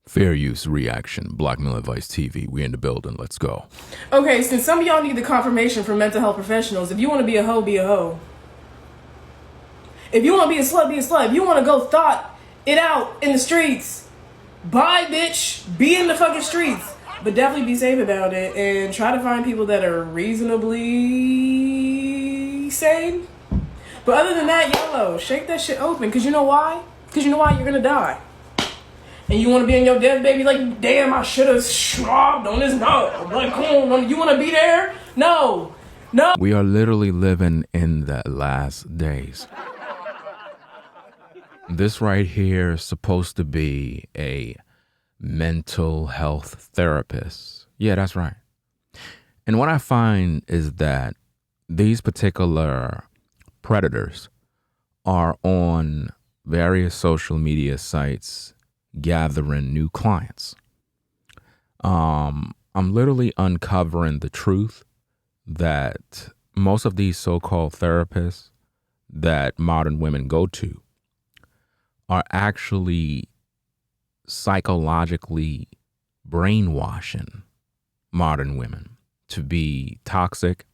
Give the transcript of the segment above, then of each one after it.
Fair use reaction. Blackmail Advice TV. We in the building. Let's go. Okay, since some of y'all need the confirmation from mental health professionals, if you want to be a hoe, be a hoe. If you want to be a slut, be a slut. If you want to go thought it out in the streets, bye, bitch. Be in the fucking streets. But definitely be safe about it and try to find people that are reasonably sane. But other than that, YOLO, shake that shit open. Because you know why? Because you know why? You're going to die. And you want to be in your death, baby, like, damn, I should have slobbed on this. No. Like, come on. You want to be there? No. No. We are literally living in the last days. This right here is supposed to be a mental health therapist. Yeah, that's right. And what I find is that these particular predators are on various social media sites gathering new clients. I'm literally uncovering the truth that most of these so-called therapists that modern women go to are actually psychologically brainwashing modern women to be toxic,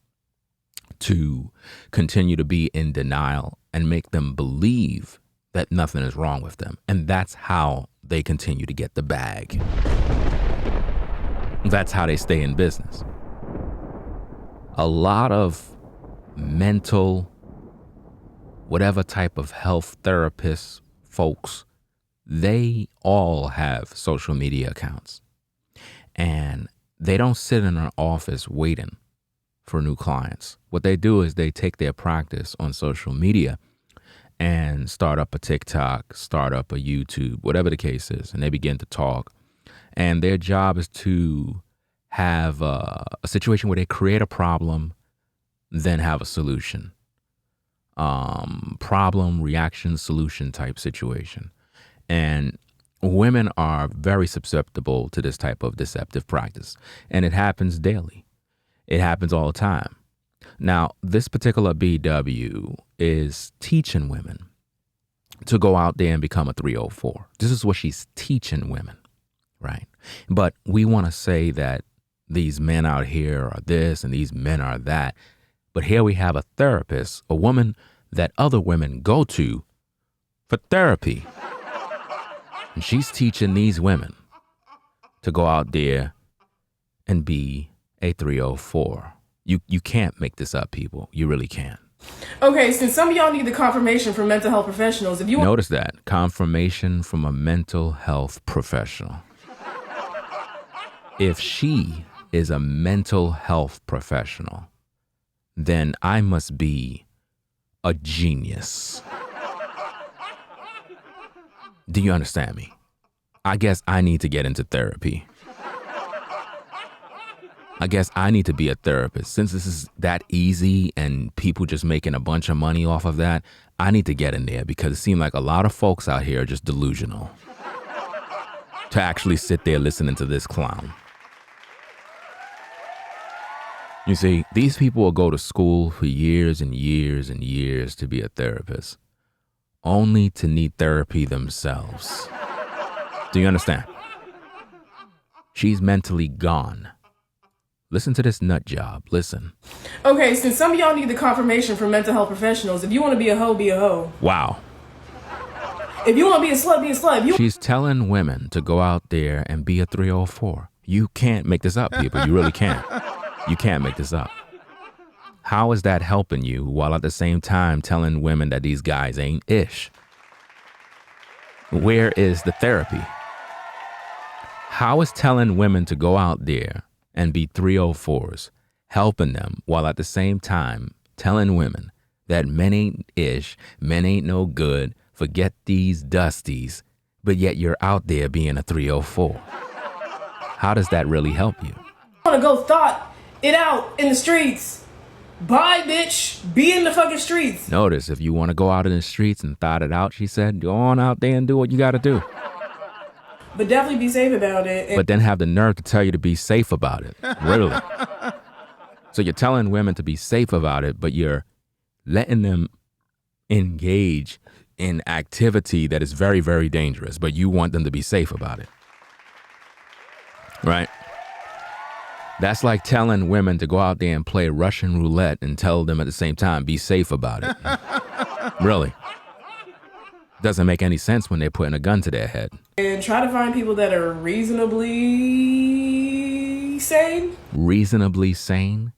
to continue to be in denial and make them believe that nothing is wrong with them. And that's how they continue to get the bag. That's how they stay in business. A lot of mental, whatever type of health therapists, folks, they all have social media accounts. And they don't sit in an office waiting for new clients. What they do is they take their practice on social media and start up a TikTok, start up a YouTube, whatever the case is, and they begin to talk. And their job is to have a situation where they create a problem, then have a solution. Problem, reaction, solution type situation. And women are very susceptible to this type of deceptive practice. And it happens daily. It happens all the time. Now, this particular BW is teaching women to go out there and become a 304. This is what she's teaching women, right? But we want to say that these men out here are this and these men are that. But here we have a therapist, a woman that other women go to for therapy. And she's teaching these women to go out there and be a 304. You can't make this up, people. You really can't. Okay, since some of y'all need the confirmation from mental health professionals, if you notice that confirmation from a mental health professional. If she is a mental health professional, then I must be a genius. Do you understand me? I guess I need to get into therapy. I guess I need to be a therapist. Since this is that easy and people just making a bunch of money off of that, I need to get in there because it seems like a lot of folks out here are just delusional to actually sit there listening to this clown. You see, these people will go to school for years and years and years to be a therapist, only to need therapy themselves. Do you understand? She's mentally gone. Listen to this nut job. Listen. Okay, since some of y'all need the confirmation from mental health professionals, if you want to be a hoe, be a hoe. Wow. If you want to be a slut, be a slut. She's telling women to go out there and be a 304. You can't make this up, people. You really can't. You can't make this up. How is that helping you while at the same time telling women that these guys ain't ish? Where is the therapy? How is telling women to go out there and be 304s helping them while at the same time telling women that men ain't ish, men ain't no good, forget these dusties, but yet you're out there being a 304? How does that really help you? I want to go thought it out in the streets. Bye, bitch. Be in the fucking streets. Notice, if you want to go out in the streets and thought it out, she said, go on out there and do what you got to do. But definitely be safe about it. But then have the nerve to tell you to be safe about it. Really. So you're telling women to be safe about it, but you're letting them engage in activity that is very, very dangerous, but you want them to be safe about it. right? That's like telling women to go out there and play Russian roulette and tell them at the same time, be safe about it. Really. Doesn't make any sense when they're putting a gun to their head. And try to find people that are reasonably sane. Reasonably sane?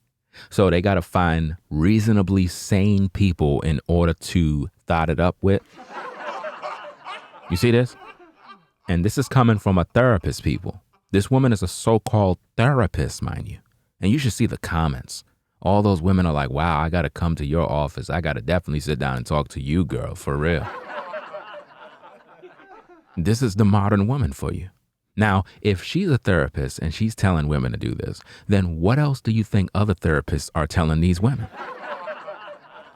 So they got to find reasonably sane people in order to thought it up with. You see this? And this is coming from a therapist, people. This woman is a so-called therapist, mind you. And you should see the comments. All those women are like, wow, I got to come to your office. I got to definitely sit down and talk to you, girl, for real. This is the modern woman for you. Now, if she's a therapist and she's telling women to do this, then what else do you think other therapists are telling these women?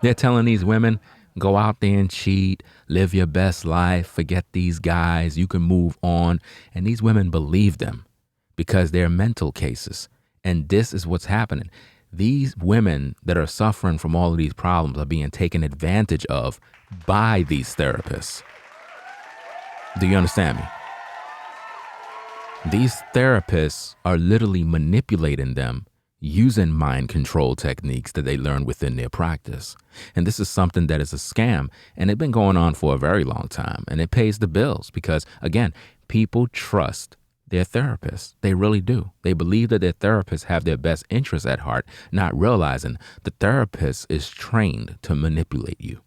They're telling these women, go out there and cheat, live your best life, forget these guys, you can move on. And these women believe them because they're mental cases. And this is what's happening. These women that are suffering from all of these problems are being taken advantage of by these therapists. Do you understand me? These therapists are literally manipulating them using mind control techniques that they learn within their practice. And this is something that is a scam, and it's been going on for a very long time, and it pays the bills because, again, people trust their therapists. They really do. They believe that their therapists have their best interests at heart, not realizing the therapist is trained to manipulate you.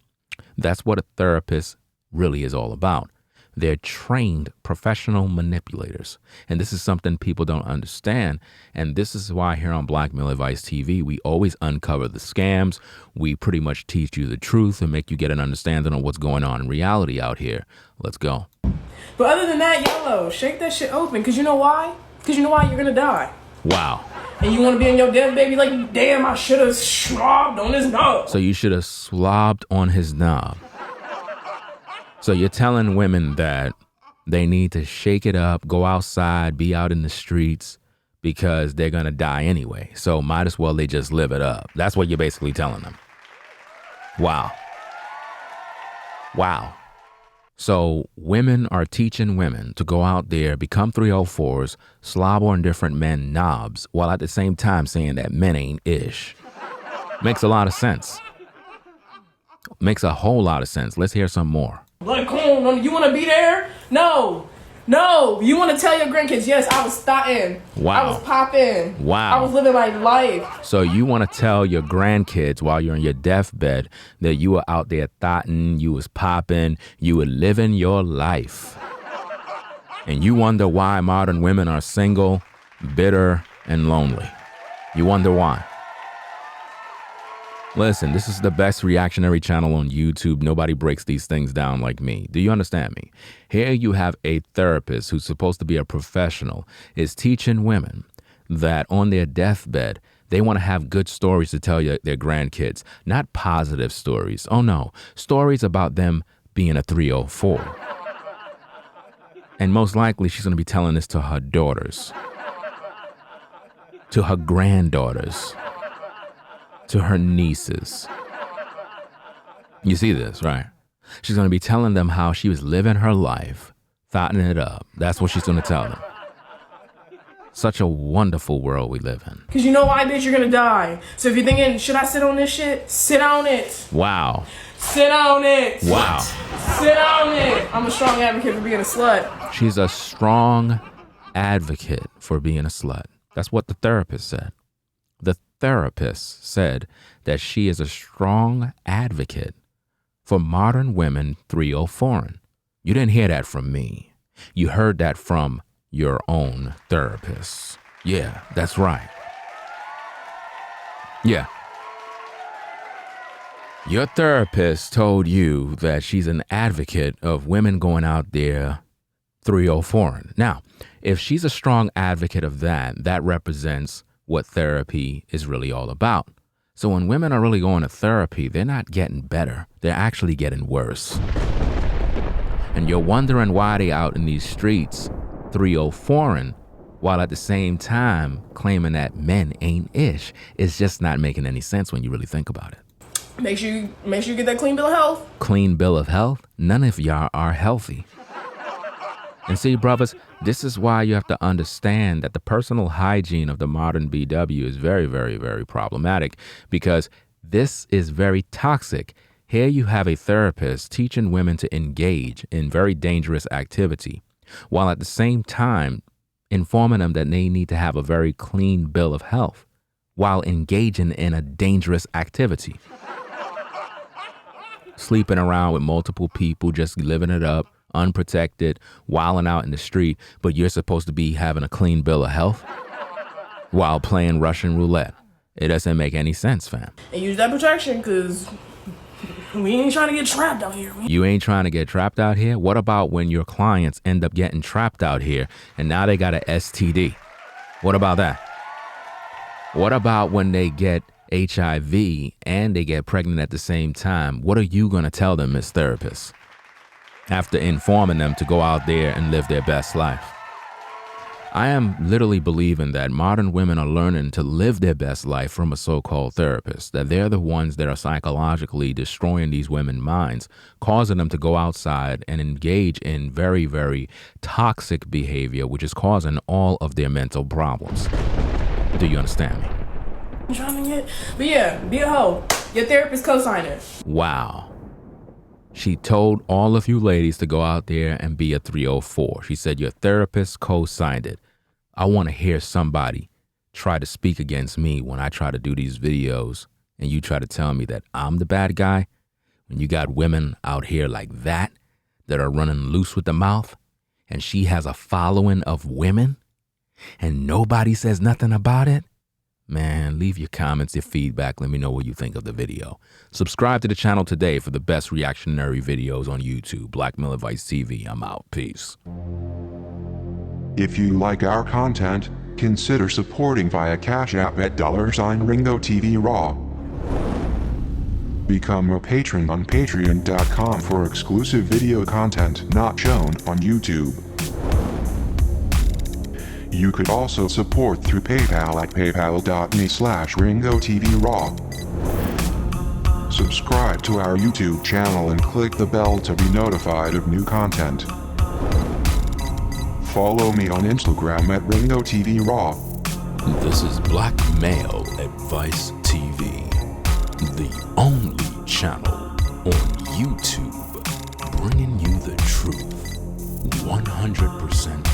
That's what a therapist really is all about. They're trained professional manipulators. And this is something people don't understand. And this is why here on Black Male Advice TV, we always uncover the scams. We pretty much teach you the truth and make you get an understanding of what's going on in reality out here. Let's go. But other than that, YOLO, shake that shit open. Because you know why? Because you know why? You're going to die. Wow. And you want to be in your death, baby, like, damn, I should have slobbed on his knob. So you should have slobbed on his knob. So you're telling women that they need to shake it up, go outside, be out in the streets because they're going to die anyway. So might as well they just live it up. That's what you're basically telling them. Wow. Wow. So women are teaching women to go out there, become 304s, slob on different men knobs, while at the same time saying that men ain't ish. Makes a lot of sense. Makes a whole lot of sense. Let's hear some more. Like, come on, you want to be there? No. You want to tell your grandkids, yes, I was thotting. Wow. I was popping. Wow. I was living my life. So you want to tell your grandkids while you're on your deathbed that you were out there thotting, you was popping, you were living your life. And you wonder why modern women are single, bitter, and lonely. You wonder why. Listen, this is the best reactionary channel on YouTube. Nobody breaks these things down like me. Do you understand me? Here you have a therapist who's supposed to be a professional is teaching women that on their deathbed, they want to have good stories to tell their grandkids, not positive stories. Oh no, stories about them being a 304. And most likely she's going to be telling this to her daughters, to her granddaughters, to her nieces. You see this, right? She's going to be telling them how she was living her life, thotting it up. That's what she's going to tell them. Such a wonderful world we live in. Because you know why, bitch, you're going to die. So if you're thinking, should I sit on this shit? Sit on it. Wow. Sit on it. Wow. Sit on it. I'm a strong advocate for being a slut. She's a strong advocate for being a slut. That's what the therapist said. The therapist said that she is a strong advocate for modern women 304. You didn't hear that from me. You heard that from your own therapist. Yeah, that's right. Yeah. Your therapist told you that she's an advocate of women going out there 304. Now, if she's a strong advocate of that, that represents what therapy is really all about. So when women are really going to therapy, they're not getting better. They're actually getting worse. And you're wondering why they out in these streets 304 while at the same time claiming that men ain't ish. It's just not making any sense when you really think about it. Make sure you get that clean bill of health. Clean bill of health? None of y'all are healthy. And see, brothers, this is why you have to understand that the personal hygiene of the modern BW is very, very, very problematic, because this is very toxic. Here you have a therapist teaching women to engage in very dangerous activity, while at the same time informing them that they need to have a very clean bill of health while engaging in a dangerous activity. Sleeping around with multiple people, just living it up, unprotected, wilding out in the street, but you're supposed to be having a clean bill of health while playing Russian roulette. It doesn't make any sense, fam. And use that protection, because we ain't trying to get trapped out here. You ain't trying to get trapped out here? What about when your clients end up getting trapped out here and now they got a STD? What about that? What about when they get HIV and they get pregnant at the same time? What are you going to tell them as therapists after informing them to go out there and live their best life? I am literally believing that modern women are learning to live their best life from a so-called therapist, that they're the ones that are psychologically destroying these women's minds, causing them to go outside and engage in very, very toxic behavior, which is causing all of their mental problems. Do you understand me? I'm trying to get, but yeah, be a hoe. Your therapist co-sign it. Wow. She told all of you ladies to go out there and be a 304. She said your therapist co-signed it. I want to hear somebody try to speak against me when I try to do these videos and you try to tell me that I'm the bad guy. When you got women out here like that are running loose with the mouth, and she has a following of women and nobody says nothing about it. Man, leave your comments, your feedback. Let me know what you think of the video. Subscribe to the channel today for the best reactionary videos on YouTube. Black Miller Vice TV. I'm out. Peace. If you like our content, consider supporting via Cash App at $Ringo TV Raw. Become a patron on patreon.com for exclusive video content not shown on YouTube. You could also support through PayPal at paypal.me/RingoTVRaw. Subscribe to our YouTube channel and click the bell to be notified of new content. Follow me on Instagram at RingoTVRaw. This is Black Male Advice TV, the only channel on YouTube bringing you the truth 100%